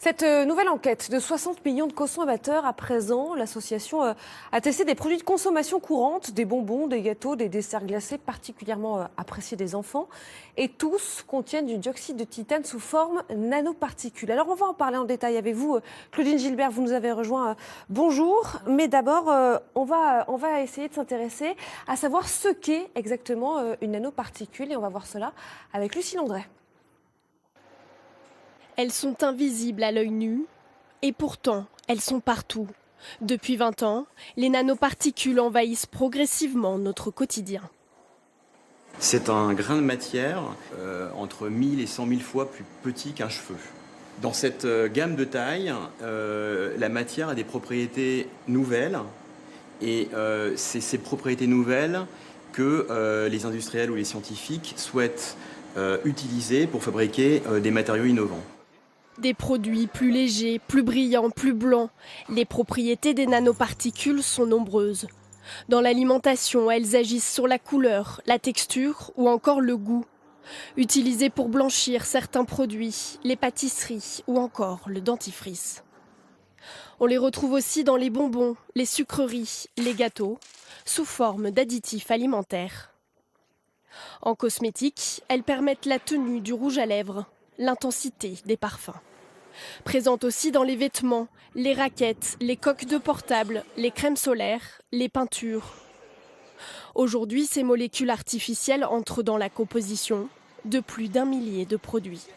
Cette nouvelle enquête de 60 millions de consommateurs à présent, l'association a testé des produits de consommation courante, des bonbons, des gâteaux, des desserts glacés particulièrement appréciés des enfants. Et tous contiennent du dioxyde de titane sous forme nanoparticules. Alors on va en parler en détail avec vous. Claudine Gilbert, vous nous avez rejoint. Bonjour. Mais d'abord, on va essayer de s'intéresser à savoir ce qu'est exactement une nanoparticule. Et on va voir cela avec Lucie Landret. Elles sont invisibles à l'œil nu et pourtant elles sont partout. Depuis 20 ans, les nanoparticules envahissent progressivement notre quotidien. C'est un grain de matière entre 1000 et 100 000 fois plus petit qu'un cheveu. Dans cette gamme de taille, la matière a des propriétés nouvelles et c'est ces propriétés nouvelles que les industriels ou les scientifiques souhaitent utiliser pour fabriquer des matériaux innovants. Des produits plus légers, plus brillants, plus blancs. Les propriétés des nanoparticules sont nombreuses. Dans l'alimentation, elles agissent sur la couleur, la texture ou encore le goût. Utilisées pour blanchir certains produits, les pâtisseries ou encore le dentifrice. On les retrouve aussi dans les bonbons, les sucreries, les gâteaux, sous forme d'additifs alimentaires. En cosmétique, elles permettent la tenue du rouge à lèvres, l'intensité des parfums. Présentes aussi dans les vêtements, les raquettes, les coques de portable, les crèmes solaires, les peintures. Aujourd'hui, ces molécules artificielles entrent dans la composition de plus d'1 millier de produits.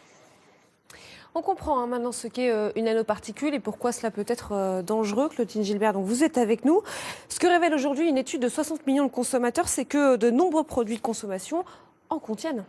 On comprend maintenant ce qu'est une nanoparticule et pourquoi cela peut être dangereux. Claudine Gilbert, donc vous êtes avec nous. Ce que révèle aujourd'hui une étude de 60 millions de consommateurs, c'est que de nombreux produits de consommation en contiennent.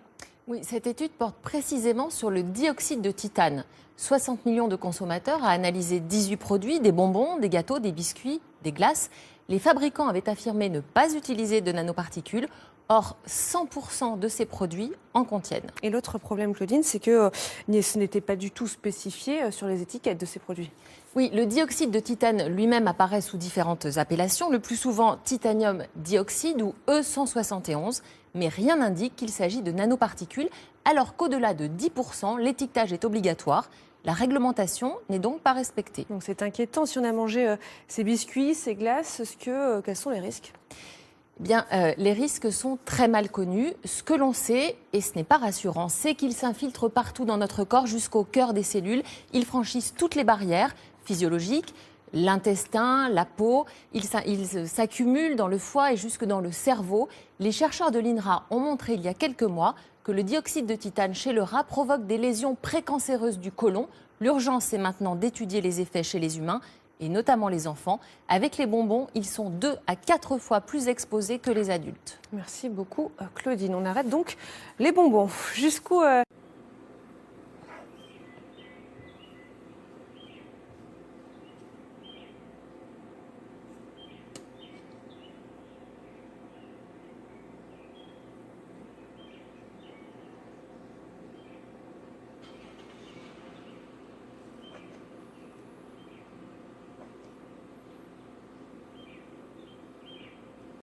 Oui, cette étude porte précisément sur le dioxyde de titane. 60 millions de consommateurs a analysé 18 produits, des bonbons, des gâteaux, des biscuits, des glaces. Les fabricants avaient affirmé ne pas utiliser de nanoparticules. Or, 100% de ces produits en contiennent. Et l'autre problème, Claudine, c'est que ce n'était pas du tout spécifié sur les étiquettes de ces produits. Oui, le dioxyde de titane lui-même apparaît sous différentes appellations, le plus souvent titanium dioxyde ou E171, mais rien n'indique qu'il s'agit de nanoparticules, alors qu'au-delà de 10%, l'étiquetage est obligatoire. La réglementation n'est donc pas respectée. Donc c'est inquiétant. Si on a mangé ces biscuits, ces glaces, quels sont les risques ? Bien, les risques sont très mal connus. Ce que l'on sait, et ce n'est pas rassurant, c'est qu'ils s'infiltrent partout dans notre corps jusqu'au cœur des cellules. Ils franchissent toutes les barrières physiologiques, l'intestin, la peau. Ils s'accumulent dans le foie et jusque dans le cerveau. Les chercheurs de l'INRA ont montré il y a quelques mois que le dioxyde de titane chez le rat provoque des lésions précancéreuses du côlon. L'urgence est maintenant d'étudier les effets chez les humains, et notamment les enfants. Avec les bonbons, ils sont 2 à 4 fois plus exposés que les adultes. Merci beaucoup, Claudine. On arrête donc les bonbons. Jusqu'où